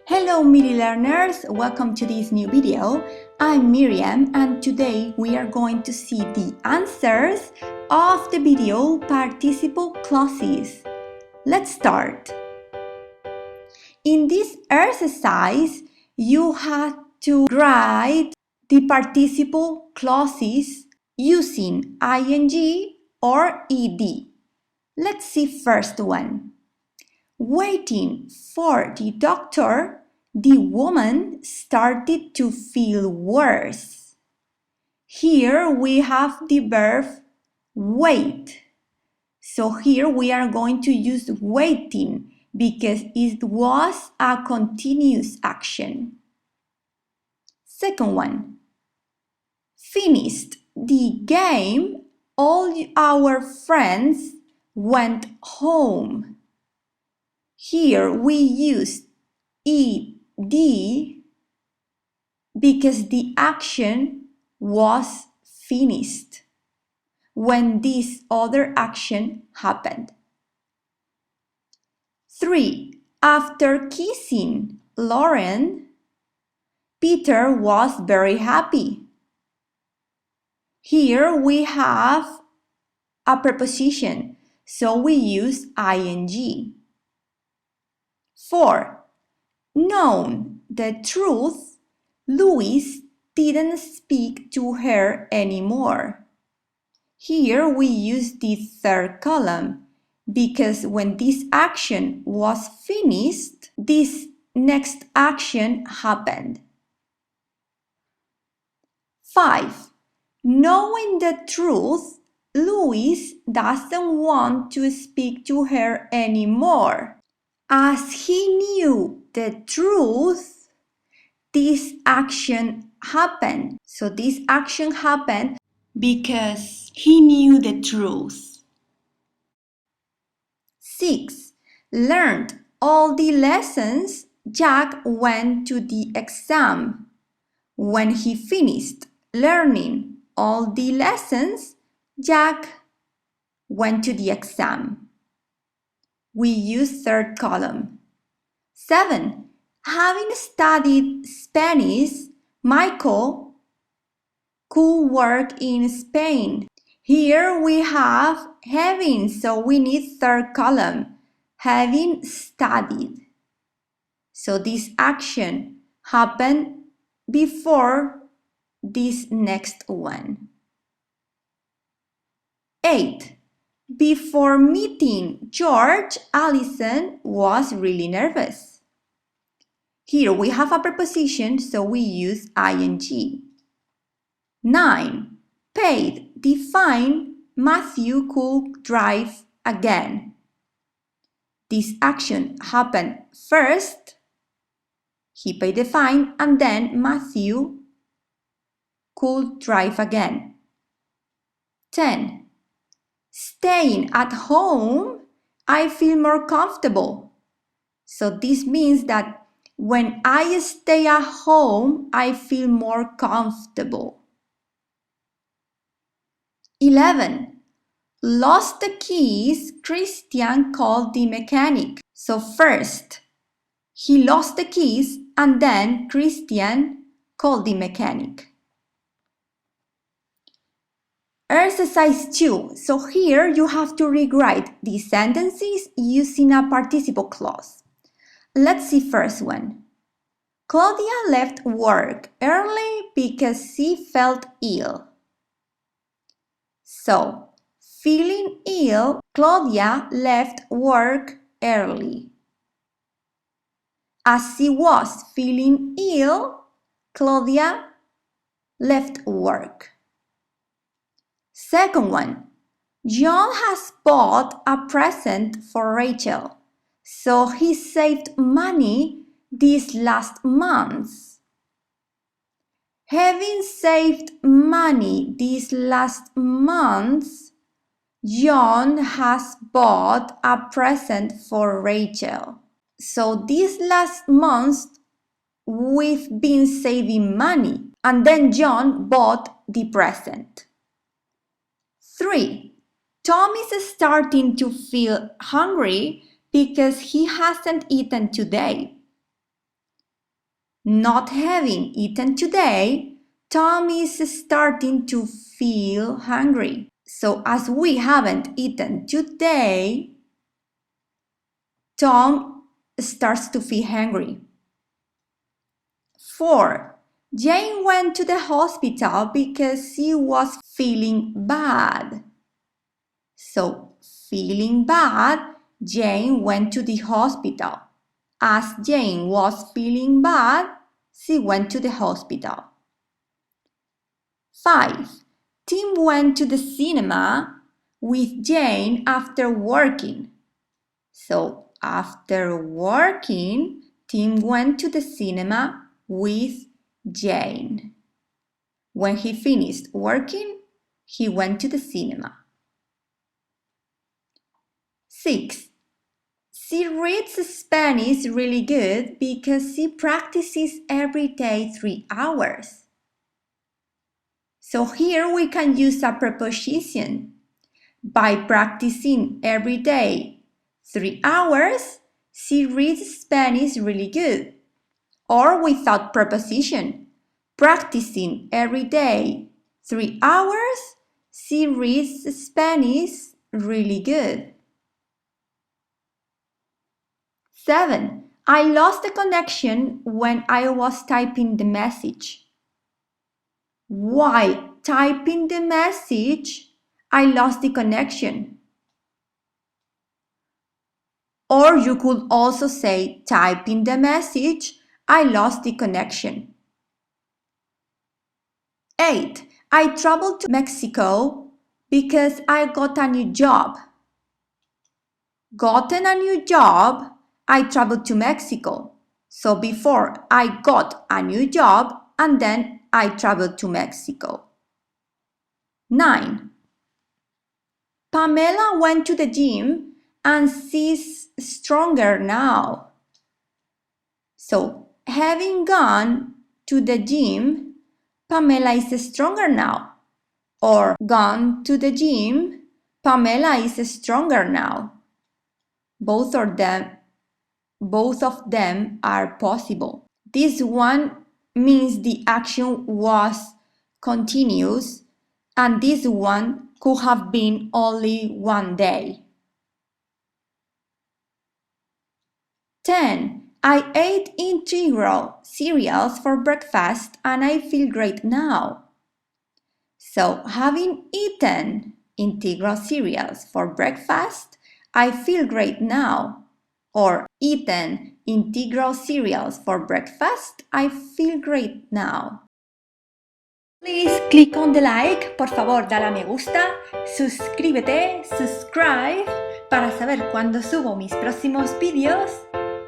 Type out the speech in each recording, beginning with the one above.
Hello Miri learners, welcome to this new video. I'm Miriam and today we are going to see the answers of the video participle clauses. Let's start. In this exercise, you have to write the participle clauses using ing or ed. Let's see first one. Waiting for the doctor, the woman started to feel worse. Here we have the verb wait. So here we are going to use waiting because it was a continuous action. Second one. Finished the game, all our friends went home. Here we use ed because the action was finished when this other action happened. 3. After kissing Lauren, Peter was very happy. Here we have a preposition, so we use ing. 4. Knowing the truth, Louis didn't speak to her anymore. Here we use the third column because when this action was finished, this next action happened. 5. Knowing the truth, Louis doesn't want to speak to her anymore. As he knew the truth, this action happened. So this action happened because he knew the truth. 6. Learned all the lessons, Jack went to the exam. When he finished learning all the lessons, Jack went to the exam. We use third column. 7. Having studied Spanish, Michael could work in Spain. Here we have having, so we need third column. Having studied. So this action happened before this next one. 8. Before meeting George, Allison was really nervous. Here we have a preposition, so we use ing. 9. Paid the fine, Matthew could drive again. This action happened first. He paid the fine and then Matthew could drive again. 10. Staying at home, I feel more comfortable. So this means that when I stay at home, I feel more comfortable. 11. Lost the keys, Christian called the mechanic. So first, he lost the keys and then Christian called the mechanic. Exercise 2. So here you have to rewrite the sentences using a participle clause. Let's see first one. Claudia left work early because she felt ill. So, feeling ill, Claudia left work early. As she was feeling ill, Claudia left work. Second one, John has bought a present for Rachel, so he saved money these last months. Having saved money these last months, John has bought a present for Rachel. So these last months, we've been saving money, and then John bought the present. 3. Tom is starting to feel hungry because he hasn't eaten today. not having eaten today, Tom is starting to feel hungry. So as we haven't eaten today, Tom starts to feel hungry. 4. Jane went to the hospital because she was feeling bad. So, feeling bad, Jane went to the hospital. As Jane was feeling bad, she went to the hospital. 5. Tim went to the cinema with Jane after working. So, after working, Tim went to the cinema with Jane. When he finished working, he went to the cinema. 6. She reads Spanish really good because she practices every day 3 hours. So here we can use a preposition. By practicing every day 3 hours, she reads Spanish really good. Or without preposition. Practicing every day 3 hours, she reads Spanish really good. 7. I lost the connection when I was typing the message. While typing the message, I lost the connection. Or you could also say, typing the message, I lost the connection. 8. I traveled to Mexico because I got a new job. Gotten a new job, I traveled to Mexico. So before, I got a new job and then I traveled to Mexico. 9. Pamela went to the gym and she's stronger now. So, having gone to the gym, Pamela is stronger now. Or gone to the gym, Pamela is stronger now. Both of them are possible. This one means the action was continuous, and this one could have been only one day. 10. I ate integral cereals for breakfast and I feel great now. So, having eaten integral cereals for breakfast, I feel great now. Or eaten integral cereals for breakfast, I feel great now. Please click on the like, por favor dale a me gusta, suscríbete, subscribe, para saber cuando subo mis próximos vídeos,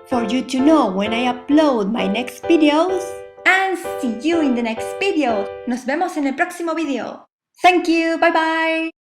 for you to know when I upload my next videos, and see you in the next video. Nos vemos en el próximo video. Thank you, bye bye.